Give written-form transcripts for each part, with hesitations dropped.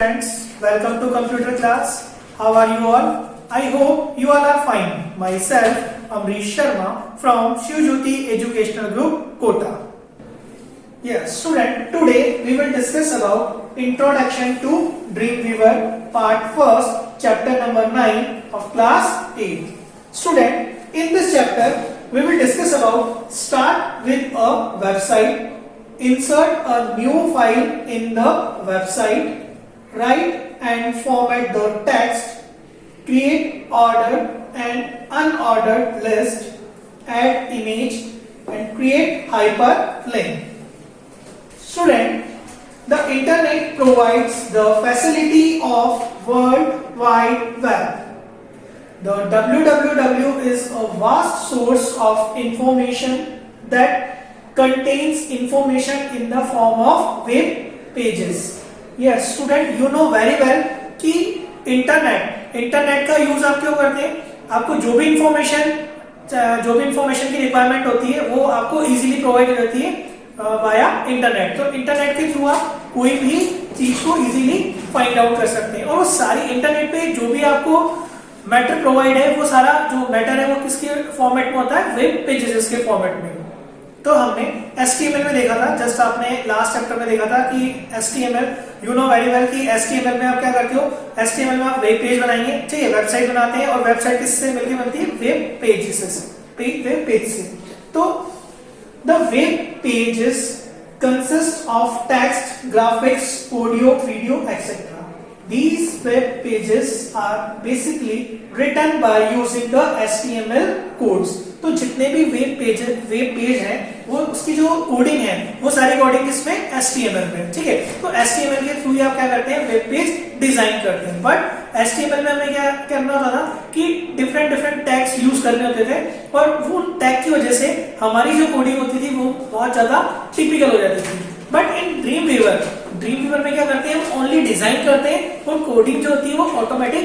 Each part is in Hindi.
Friends, welcome to computer class. How are you all? I hope you all are fine. Myself, Amrish Sharma from Shivjyoti Educational Group, Kota. Yes, student, today we will discuss about Introduction to Dreamweaver, Part 1st, Chapter number 9 of Class 8. Student, in this chapter, we will discuss about start with a website, insert a new file in the website, write and format the text, create ordered and unordered list, add image and create hyperlink. Student, the internet provides the facility of World Wide Web. The www is a vast source of information that contains information in the form of web pages. Yes, student, you know very well कि इंटरनेट का यूज आप क्यों करते हैं? आपको जो भी इंफॉर्मेशन की रिक्वायरमेंट होती है वो आपको इजीली प्रोवाइड रहती है वाया इंटरनेट. तो इंटरनेट के थ्रू आप कोई भी चीज को इजीली फाइंड आउट कर सकते हैं. और वो सारी इंटरनेट पे जो भी आपको मैटर प्रोवाइड है वो सारा जो मैटर है वो किसके फॉर्मेट में होता है? वेब पेजेस के फॉर्मेट में. तो हमने HTML में देखा था, जस्ट आपने लास्ट चैप्टर में देखा था कि HTML, you know very well कि HTML में आप क्या करते हो? HTML में आप वेब पेज बनाएंगे, ठीक है, वेबसाइट बनाते हैं और वेबसाइट किससे मिलकर बनती है? वेब पेज से. तो the web pages consist of text, graphics, audio, video etcetera. These web pages are basically written by using the HTML codes. तो जितने भी वेब पेज हैं वो उसकी जो कोडिंग है वो सारी कोडिंग किसमें? HTML में. ठीक है, तो HTML के थ्रू आप क्या करते हैं? वेब पेज डिजाइन करते हैं. बट HTML में हमें क्या करना होता था कि डिफरेंट टैग्स यूज करने होते थे और वो टैग की वजह से हमारी जो कोडिंग होती थी वो बहुत ज्यादा टिपिकल हो जाती थी. बट इन ड्रीमवीवर में क्या करते हैं? हम ओनली डिजाइन करते हैं और कोडिंग जो होती है वो ऑटोमेटिक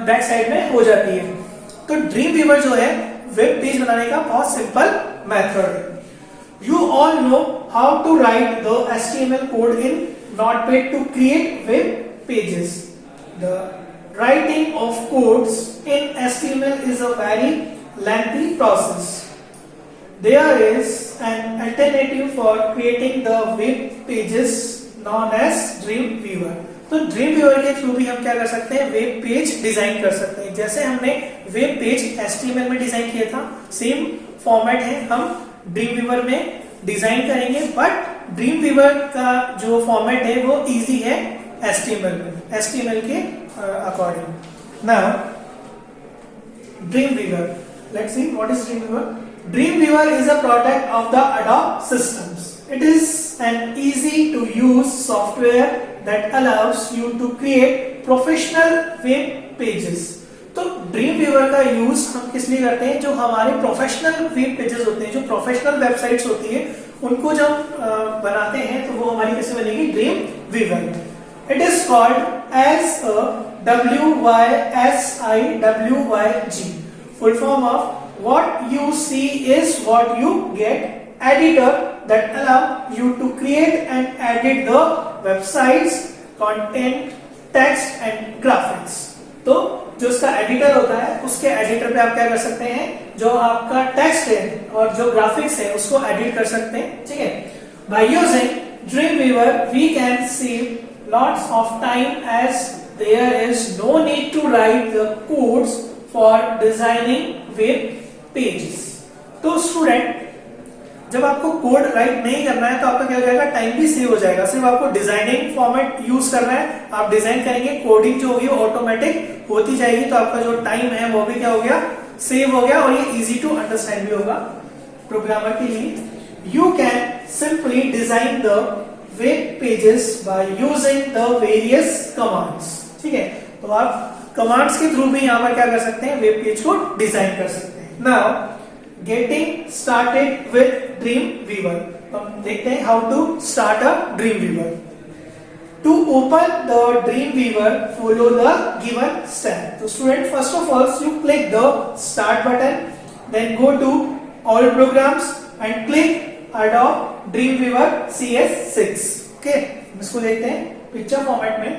बैक साइड में हो जाती है. तो ड्रीमवीवर जो है वेब पेज बनाने का बहुत सिंपल मेथड है. You all know how to write the HTML code in Notepad to create web pages. The writing of codes in HTML is a very lengthy process. There is an alternative for creating the web pages known as Dreamweaver. तो Dreamweaver के थ्रू भी हम क्या कर सकते हैं? वेब पेज डिजाइन कर सकते हैं. जैसे हमने वेब पेज HTML में डिजाइन किया था, सेम फॉर्मेट है, हम Dreamweaver में डिजाइन करेंगे. बट Dreamweaver का जो फॉर्मेट है वो इजी है HTML के according. Now Dreamweaver, let's see what is Dreamweaver. Dreamweaver is a product of the Adobe systems. It is an easy to use software that allows you to create professional web pages. तो Dreamweaver का यूज हम किस लिए करते हैं? जो हमारे प्रोफेशनल वेब पेजेस होते हैं, जो प्रोफेशनल वेबसाइट्स होती है, उनको जब बनाते हैं तो वो हमारी कैसे बनेगी? Dreamweaver. It is called as a WYSIWYG, full form of what you see is what you get, editor that allow you to create and edit the websites, content, text and graphics. तो जो उसका एडिटर होता है उसके एडिटर पे आप क्या कर सकते हैं? जो आपका टेक्स्ट है और जो ग्राफिक्स है उसको एडिट कर सकते हैं. ठीक है, by using Dreamweaver we can save lots of time as there is no need to write the codes for designing web pages. तो स्टूडेंट, जब आपको कोड राइट नहीं करना है तो आपका क्या हो जाएगा? टाइम भी सेव हो जाएगा. सिर्फ आपको डिजाइनिंग फॉर्मेट यूज करना है, आप डिजाइन करेंगे, कोडिंग जो होगी ऑटोमेटिक होती जाएगी. तो आपका जो टाइम है वो भी क्या हो गया? सेव हो गया. और ये इजी टू अंडरस्टैंड भी होगा प्रोग्रामर के लिए. You can simply design the web pages by using the various commands. ठीक है, तो आप कमांड्स के थ्रू भी यहाँ पर क्या कर सकते हैं? वेब पेज को डिजाइन कर सकते हैं. Now, getting started with Dreamweaver. हम देखते हैं how to start a Dreamweaver. To open the Dreamweaver, follow the given step. So, student, first of all, you click the Start button, then go to All Programs and click Adobe Dreamweaver CS6. Okay, इसको देखते हैं पिक्चर फॉर्मेट में.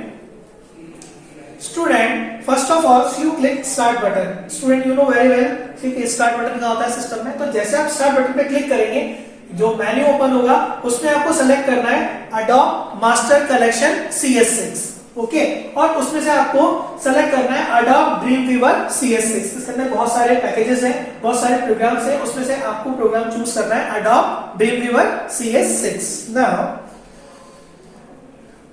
Student first of all you click start button. Student you know very well ठीक है स्टार्ट बटन का होता है सिस्टम में। तो जैसे आप स्टार्ट बटन पे क्लिक करेंगे जो मेन्यू ओपन होगा उसमें आपको सेलेक्ट करना है Adobe master collection CS6 okay और उसमें से आपको सेलेक्ट करना है Adobe Dreamweaver CS6। इसके अंदर बहुत सारे पैकेजेस हैं, बहुत सारे प्रोग्राम्स हैं, उसमें से आपको प्रोग्राम चूज करना है Adobe Dreamweaver CS6। Now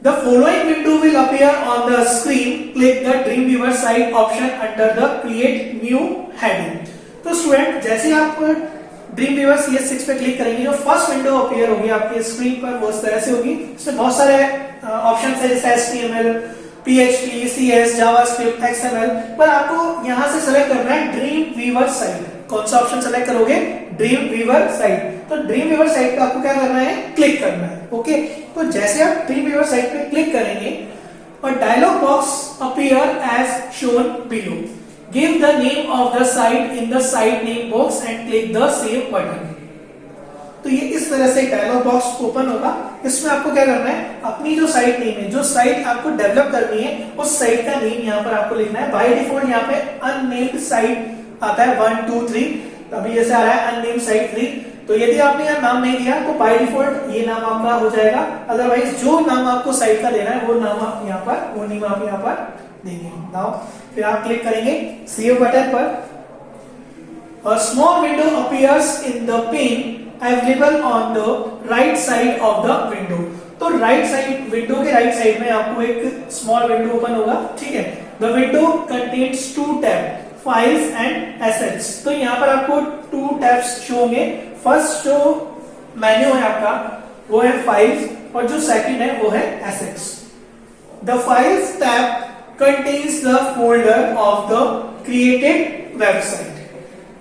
the following window will appear on the screen. Click the Dreamweaver site option under the create new heading। तो स्टूडेंट जैसे आप Dreamweaver CS6 पे क्लिक करेंगे जो फर्स्ट विंडो अपीयर होगी आपकी स्क्रीन पर वो इस तरह से होगी। इसमें बहुत सारे ऑप्शंस है जैसे HTML, PHP, CS, JavaScript, XML, पर आपको यहां से सेलेक्ट करना है Dreamweaver site। कौन सा ऑप्शन सेलेक्ट करोगे? Dreamweaver site। तो Dreamweaver site पे आपको क्या करना है? क्लिक करना है ओके। तो जैसे आप Dreamweaver site पे क्लिक करेंगे और dialog box appear as shown below. Give the name of the site in the site name box and click the save button. तो ये इस तरह से डायलॉग बॉक्स ओपन होगा। इसमें आपको क्या करना है? अपनी जो साइट नेम है, जो साइट आपको डेवलप करनी है उस साइट का नेम यहाँ पर आपको लिखना है। बाय डिफॉल्ट यहाँ पे अननेम्ड साइट आता है 1 2 3। अभी जैसे आ रहा है अननेम्ड साइट 3। तो यदि आपने यहाँ नाम नहीं दिया तो बाय डिफॉल्ट ये नाम आपका हो जाएगा। अदरवाइज जो नाम आपको साइट का देना है वो नाम आप यहाँ पर वो नेम आप यहाँ पर देंगे। नाउ फिर आप क्लिक करेंगे सेव बटन पर। A small window appears in the pane available on the right side of the window। तो राइट साइड विंडो के राइट साइड में आपको एक स्मॉल विंडो ओपन होगा ठीक है। The window contains 2 tab files and assets. तो यहाँ पर आपको 2 टैब्स शो होंगे। फर्स्ट जो मेन्यू है आपका वो है फाइल्स और जो सेकंड है वो है assets. The files tab contains the folder of the created website.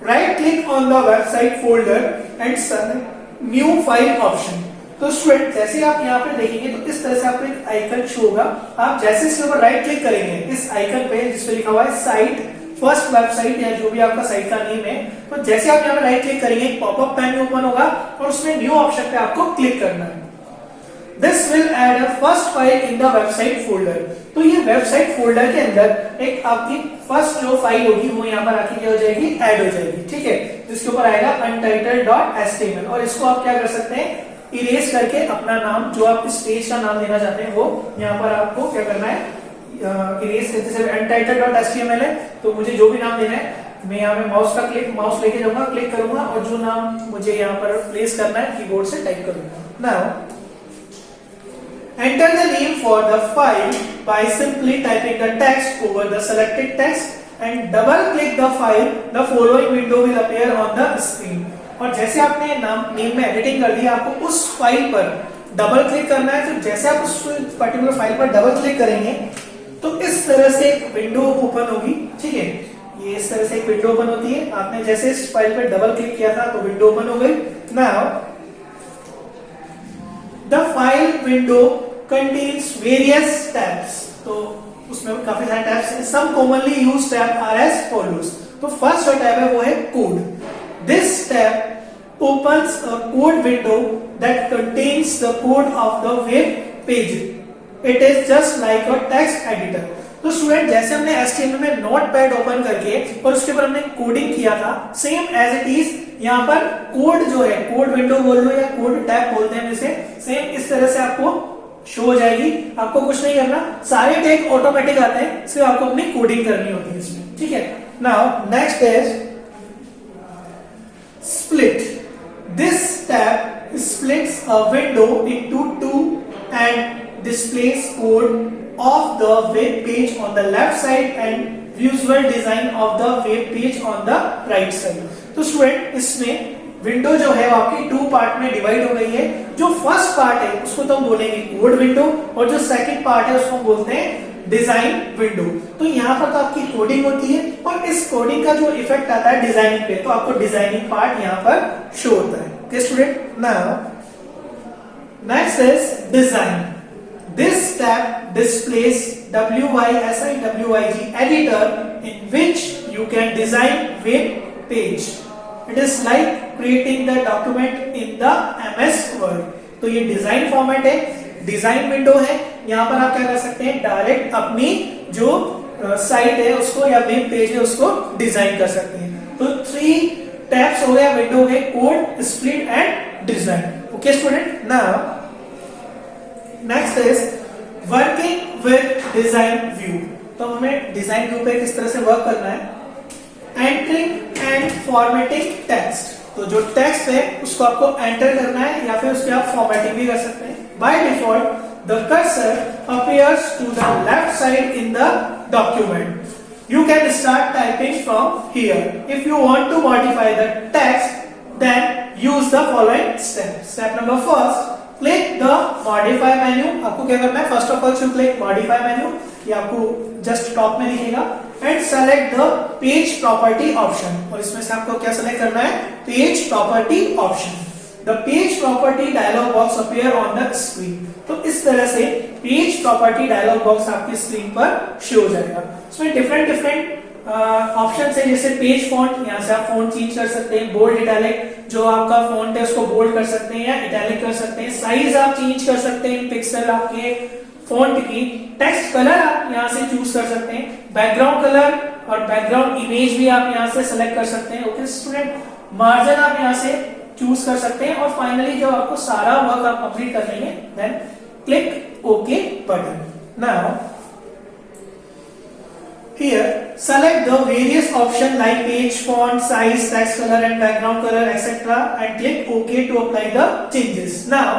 Right click on the website folder and select new file option। तो स्टूडेंट जैसे आप यहाँ पे देखेंगे तो इस तरह से आपको एक आइकन शो होगा। आप जैसे इसके ऊपर राइट क्लिक करेंगे इस आइकन पे जिसपे लिखा हुआ है साइट फर्स्ट वेबसाइट या जो भी आपका साइट का नेम है, तो जैसे आप यहाँ पे राइट क्लिक करेंगे एक पॉपअप मेन्यू ओपन होगा और उसमें न्यू ऑप्शन पे आपको क्लिक करना है। This will add a first file in the website folder। तो ये वेबसाइट फोल्डर के अंदर एक आपकी फर्स्ट जो फाइल होगी वो यहाँ पर आके क्या हो जाएगी? ऐड हो जाएगी ठीक है। जिसके ऊपर आएगा untitled.html और इसको आप क्या कर सकते हैं? इरेज करके अपना नाम जो आप इस पेज का नाम देना चाहते हैं वो यहाँ पर आपको क्या करना है? इरेज जैसे untitled.html है तो मुझे जो भी नाम देना है मैं यहाँ पे माउस लेके जाऊंगा, क्लिक करूंगा और जो नाम मुझे यहाँ पर प्लेस करना है कीबोर्ड से टाइप करूंगा। Now enter the name for the file by simply typing the text over the selected text and double click the file। The following window will appear on the screen। और जैसे आपने नेम में एडिटिंग कर दी आपको उस फाइल पर डबल क्लिक करना है। तो जैसे आप उस पर्टिकुलर फाइल पर डबल क्लिक करेंगे तो इस तरह से एक विंडो ओपन होगी ठीक है। ये इस तरह से एक विंडो ओपन होती है। आपने जैसे इस फाइल पर डबल क्लिक किया था तो विंडो ओपन हो गई। Now The file window contains various tabs। तो उसमें काफी सारे टैब्स हैं। Some commonly used tabs are as follows। तो फर्स्ट जो टैब है वो है code. This tab opens a code window that contains the code of the web page। It is just like a text editor। तो स्टूडेंट जैसे हमने HTML में नोटपैड ओपन करके और उसके ऊपर हमने कोडिंग किया था सेम एज इट इज यहाँ पर कोड जो है कोड विंडो बोल लो या कोड टैब बोलते हैं इसे, सेम इस तरह से आपको शो हो जाएगी। आपको कुछ नहीं करना, सारे टैग ऑटोमेटिक आते हैं, सिर्फ आपको अपनी कोडिंग करनी होती है इसमें ठीक है। Now next is split. This tab splits a window into two and displays code of the web page on the left side and visual design of the web page on the right side। तो स्टूडेंट इसमें विंडो जो है आपकी 2 पार्ट में डिवाइड हो गई है। जो फर्स्ट पार्ट है उसको तो हम बोलेंगे कोड विंडो और जो सेकंड पार्ट है उसको हम बोलते हैं डिजाइन विंडो। तो यहाँ पर तो आपकी कोडिंग होती है और इस कोडिंग का जो इफेक्ट आता है डिजाइनिंग पे, तो आपको डिजाइनिंग पार्ट यहाँ पर शो होता है। Okay student, now next is design. This tab displays WYSIWYG editor in which you can design web page। It is like creating the document in the MS Word। तो ये डिजाइन फॉर्मेट है, डिजाइन विंडो है। यहाँ पर आप क्या कर सकते हैं, डायरेक्ट अपनी जो साइट है उसको या वेब पेज है उसको डिजाइन कर सकते हैं। तो 3 टैब्स हो गया, विंडो हो गए, code, split and design. Okay student, now next is working with design view. तो हमें डिजाइन व्यू पे किस तरह से वर्क करना है। एंटरिंग एंड फॉर्मेटिंग टेक्स्ट, तो जो टेक्स्ट है उसको आपको एंटर करना है या फिर उसकी आप फॉर्मेटिंग भी कर सकते हैं। By default the cursor appears to the left side in the document. You can start typing from here. If you want to modify the text, then use the following steps. Step number first, click the modify menu. आपको क्या करना है, first of all you click modify menu, ये आपको just top में दिखेगा, and select the page property option. और इसमें से आपको क्या select करना है, page property option. The page property dialog box appear on the screen. तो इस तरह से पेज प्रॉपर्टी डायलॉग बॉक्स आपकी स्क्रीन पर शो हो जाएगा। इसमें डिफरेंट ऑप्शन है, जैसे पेज फॉन्ट, यहाँ से आप फॉन्ट चेंज कर सकते हैं, बोल्ड, इटैलिक, जो आपका फॉन्ट है उसको बोल्ड कर सकते हैं या इटैलिक कर सकते हैं, साइज आप चेंज कर सकते हैं पिक्सल आपके फॉन्ट की, टेक्स्ट कलर आप यहाँ से चूज कर सकते हैं, बैकग्राउंड कलर और बैकग्राउंड इमेज भी आप यहाँ से सेलेक्ट कर सकते हैं। ओके स्टूडेंट, मार्जिन आप यहाँ से चूज कर सकते हैं, और फाइनली जब आपको सारा वर्क आप कंप्लीट कर लेंगे then click okay button. Now here select the various option like page font size, text color and background color etc. and click ok to apply the changes. Now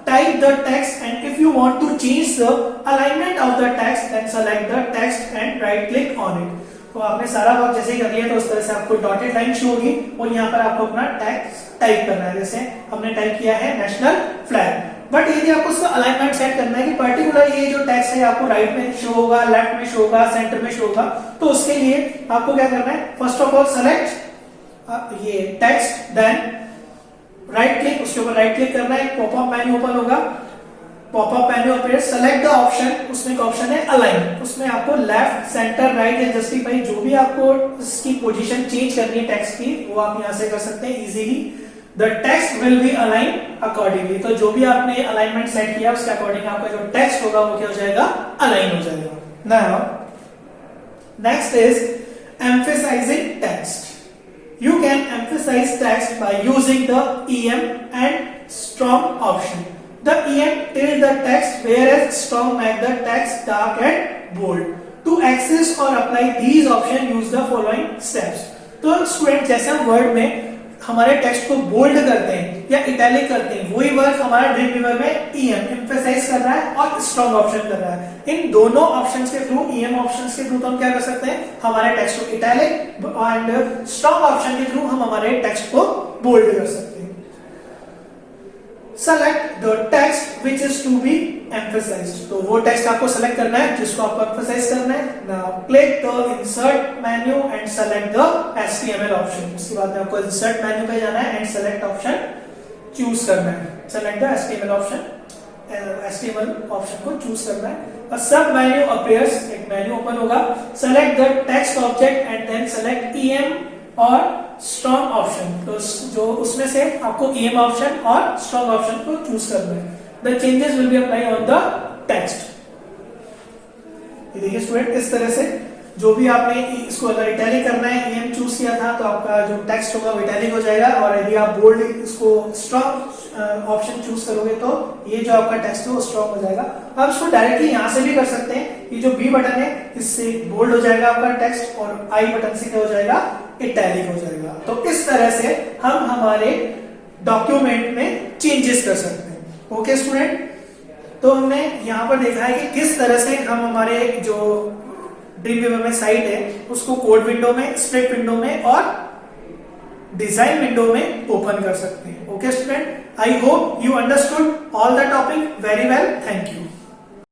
type the text, and if you want to change the alignment of the text then select the text and right click on it. तो आपने सारा वर्क जैसे ही कर लिया तो उस तरह से आपको डॉटेड लाइन शो होगी और यहाँ पर आपको अपना टेक्स्ट टाइप करना है। जैसे हमने टाइप किया है नेशनल फ्लैग, बट यदि आपको उसका अलाइनमेंट सेट करना है कि पर्टिकुलर ये जो टेक्स्ट है आपको राइट में शो होगा, लेफ्ट में शो होगा, सेंटर में शो होगा, तो उसके लिए आपको क्या करना है, फर्स्ट ऑफ ऑल सेलेक्ट ये टेक्स्ट, देन राइट क्लिक, उसके ऊपर राइट क्लिक करना है, पॉपअप मेन्यू ओपन होगा, popup menu appear, select the option, उसमें एक ऑप्शन है अलाइन, उसमें आपको लेफ्ट, सेंटर, राइट या जस्टिफाई, जो भी आपको इसकी पोजीशन चेंज करनी है टेक्स्ट की वो आप यहां से कर सकते हैं easily. The text will be align accordingly, तो जो भी आपने अलाइनमेंट सेट किया उसके अकॉर्डिंग आपका जो टेक्स्ट होगा वो क्या हो जाएगा, अलाइन हो जाएगा। Now next is emphasizing text. You can emphasize text by using the EM and strong option. The EM tilt the text, whereas strong make the text dark and bold. To access or apply these options, use the following steps. तो स्टूडेंट जैसे हम वर्ड में हमारे टेक्स्ट को बोल्ड करते हैं या इटैलिक करते हैं, वही वर्क हमारा ड्रीम वीवर में ईएम एम्फेसाइज कर रहा है और स्ट्रॉन्ग ऑप्शन कर रहा है। इन दोनों ऑप्शंस के थ्रू, ईएम ऑप्शंस के थ्रू तो हम क्या कर सकते हैं, हमारे टेक्स्ट को इटैलिक एंड स्ट्रॉन्ग ऑप्शन के थ्रू हम हमारे टेक्स्ट को बोल्ड कर सकते हैं। Select the text which is to be emphasized, तो वो टेक्स्ट आपको सेलेक्ट करना है जिसको आपको emphasize करना है। Now click the insert menu and select the HTML option. उसके बाद में आपको insert menu पे जाना है and select option choose करना है। Select the HTML option, HTML option को choose करना है। A sub menu appears, एक menu open होगा। Select the text object and then select EM और strong option, तो जो उसमें से आपको EM option और strong option को choose करना है। The changes will be applied on the text. ये देखिए स्टूडेंट, इस तरह से जो भी आपने इसको इटैलिक करना है, EM चूज किया था तो आपका जो टेक्स्ट होगा वो इटैलिक हो जाएगा, और यदि आप बोल्ड इसको स्ट्रॉन्ग ऑप्शन चूज करोगे तो ये जो आपका टेक्स्ट है वो स्ट्रॉन्ग हो जाएगा। आप इसको डायरेक्टली यहाँ से भी कर सकते हैं, ये जो बी बटन है इससे बोल्ड हो जाएगा आपका टेक्स्ट और आई बटन से क्या हो जाएगा, इटैलिक हो जाएगा। तो इस तरह से हम हमारे डॉक्यूमेंट में चेंजेस कर सकते हैं। ओके स्टूडेंट, तो हमने यहाँ पर देखा है कि किस तरह से हम हमारे जो ड्रीम वीवर में साइट है उसको कोड विंडो में, स्प्लिट विंडो में और डिजाइन विंडो में ओपन कर सकते हैं। Okay student, I hope you understood all the topic very well. Thank you.